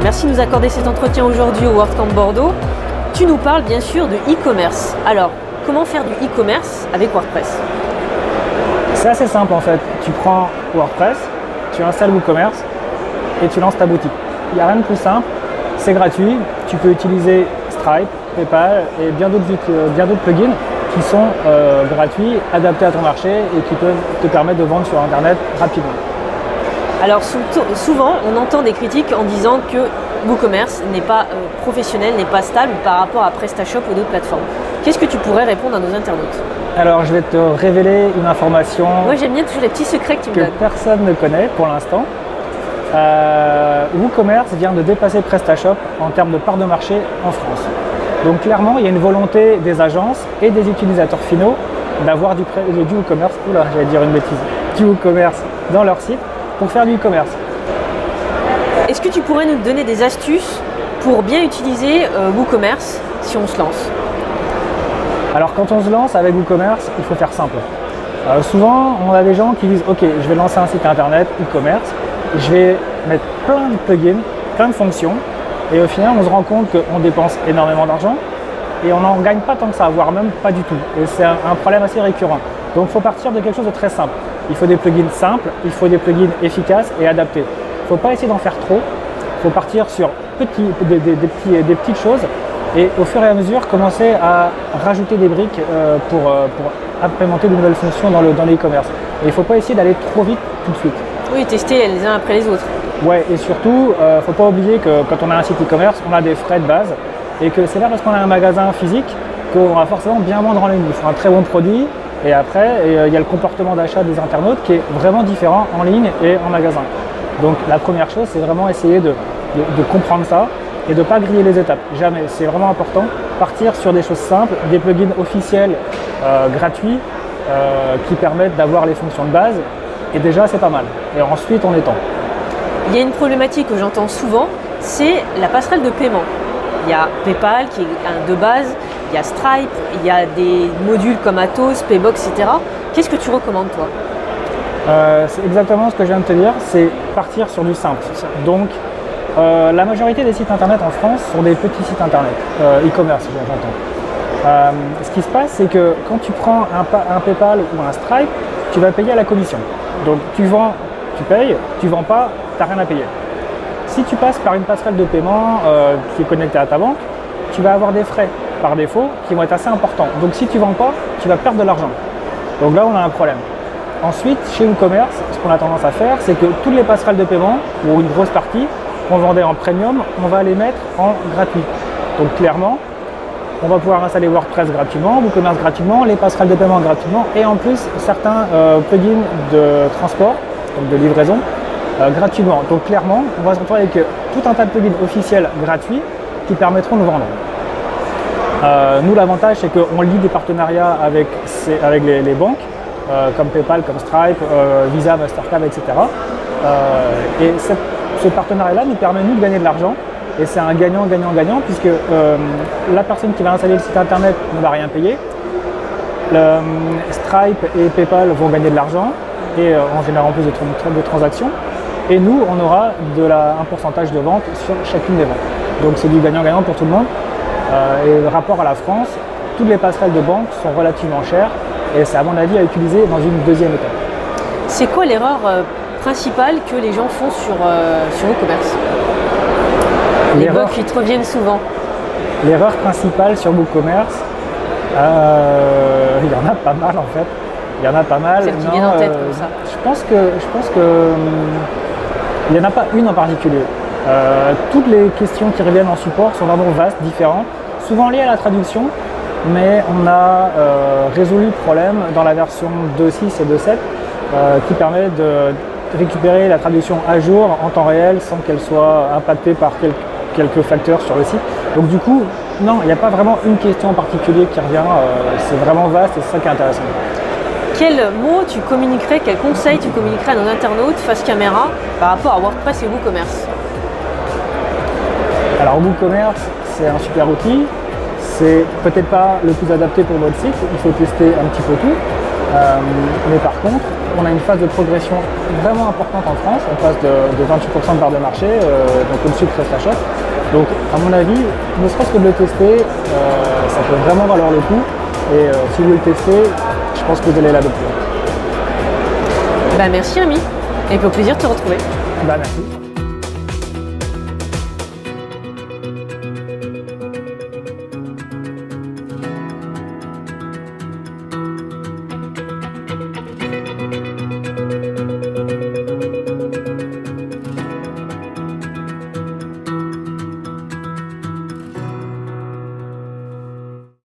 merci de nous accorder cet entretien aujourd'hui au WordCamp Bordeaux. Tu nous parles bien sûr de e-commerce. Alors, comment faire du e-commerce avec WordPress? C'est assez simple en fait. Tu prends WordPress, tu installes WooCommerce et tu lances ta boutique. Il n'y a rien de plus simple, c'est gratuit. Tu peux utiliser Stripe, PayPal et bien d'autres plugins qui sont gratuits, adaptés à ton marché et qui peuvent te permettre de vendre sur Internet rapidement. Alors souvent, on entend des critiques en disant que WooCommerce n'est pas professionnel, n'est pas stable par rapport à PrestaShop ou d'autres plateformes. Qu'est-ce que tu pourrais répondre à nos internautes? Alors, je vais te révéler une information. Moi, j'aime bien toujours les petits secrets que tu me donnes. Personne ne connaît pour l'instant. WooCommerce vient de dépasser PrestaShop en termes de part de marché en France. Donc clairement, il y a une volonté des agences et des utilisateurs finaux d'avoir du WooCommerce, j'allais dire une bêtise, du WooCommerce dans leur site pour faire du e-commerce. Est-ce que tu pourrais nous donner des astuces pour bien utiliser WooCommerce si on se lance? Alors quand on se lance avec WooCommerce, il faut faire simple. Souvent, on a des gens qui disent « Ok, je vais lancer un site internet, e-commerce, je vais mettre plein de plugins, plein de fonctions, et au final, on se rend compte qu'on dépense énormément d'argent et on n'en gagne pas tant que ça, voire même pas du tout. Et c'est un problème assez récurrent. Donc il faut partir de quelque chose de très simple. Il faut des plugins simples, il faut des plugins efficaces et adaptés. Il ne faut pas essayer d'en faire trop, il faut partir sur des petites choses et au fur et à mesure commencer à rajouter des briques pour implémenter de nouvelles fonctions dans l'e-commerce. Et il ne faut pas essayer d'aller trop vite tout de suite. Oui, tester les uns après les autres. Ouais, et surtout, il ne faut pas oublier que quand on a un site e-commerce, on a des frais de base et que c'est pas parce qu'on a un magasin physique qu'on va forcément bien vendre en ligne. Il faut un très bon produit et après, il y a le comportement d'achat des internautes qui est vraiment différent en ligne et en magasin. Donc la première chose, c'est vraiment essayer de comprendre ça et de ne pas griller les étapes. Jamais, c'est vraiment important. Partir sur des choses simples, des plugins officiels gratuits qui permettent d'avoir les fonctions de base et déjà c'est pas mal. Et ensuite on étend. Il y a une problématique que j'entends souvent, c'est la passerelle de paiement. Il y a PayPal qui est de base, il y a Stripe, il y a des modules comme Atos, Paybox, etc. Qu'est-ce que tu recommandes toi? C'est exactement ce que je viens de te dire, c'est partir sur du simple. Donc la majorité des sites internet en France sont des petits sites internet, e-commerce j'entends. Ce qui se passe, c'est que quand tu prends un PayPal ou un Stripe, tu vas payer à la commission. Donc tu vends, tu payes, tu vends pas, tu n'as rien à payer. Si tu passes par une passerelle de paiement qui est connectée à ta banque, tu vas avoir des frais par défaut qui vont être assez importants. Donc si tu ne vends pas, tu vas perdre de l'argent. Donc là, on a un problème. Ensuite, chez WooCommerce, ce qu'on a tendance à faire, c'est que toutes les passerelles de paiement, ou une grosse partie, qu'on vendait en premium, on va les mettre en gratuit. Donc clairement, on va pouvoir installer WordPress gratuitement, WooCommerce gratuitement, les passerelles de paiement gratuitement et en plus certains plugins de transport, donc de livraison, gratuitement. Donc clairement, on va se retrouver avec tout un tas de plugins officiels gratuits qui permettront de vendre. Nous, l'avantage, c'est qu'on lie des partenariats avec les banques, comme PayPal, comme Stripe, Visa, Mastercard, etc. Et ce partenariat-là nous permet, nous, de gagner de l'argent. Et c'est un gagnant-gagnant-gagnant puisque la personne qui va installer le site internet ne va rien payer. Stripe et PayPal vont gagner de l'argent et en générant plus de transactions. Et nous, on aura un pourcentage de vente sur chacune des ventes. Donc c'est du gagnant-gagnant pour tout le monde. Et rapport à la France, toutes les passerelles de banque sont relativement chères et c'est à mon avis à utiliser dans une deuxième étape. C'est quoi l'erreur principale que les gens font sur WooCommerce? Les bugs qui te reviennent souvent. L'erreur principale sur WooCommerce, il y en a pas mal en fait. Il y en a pas mal. Celle qui vient en tête comme ça. Je pense que il n'y en a pas une en particulier. Toutes les questions qui reviennent en support sont vraiment vastes, différentes, souvent liées à la traduction, mais on a résolu le problème dans la version 2.6 et 2.7 qui permet de récupérer la traduction à jour en temps réel sans qu'elle soit impactée par quelques facteurs sur le site. Donc du coup, non, il n'y a pas vraiment une question en particulier qui revient, c'est vraiment vaste et c'est ça qui est intéressant. Quel mot tu communiquerais, quel conseil tu communiquerais à nos internautes face caméra par rapport à WordPress et WooCommerce? Alors WooCommerce, c'est un super outil, c'est peut-être pas le plus adapté pour votre site, il faut tester un petit peu tout. Mais par contre, on a une phase de progression vraiment importante en France. On passe de 28% de part de marché, donc au-dessus de PrestaShop. Donc à mon avis, ne serait-ce que de le tester, ça peut vraiment valoir le coup. Et si vous le testez, je pense que vous allez l'adopter. Merci Rémi, et puis au plaisir de te retrouver. Merci.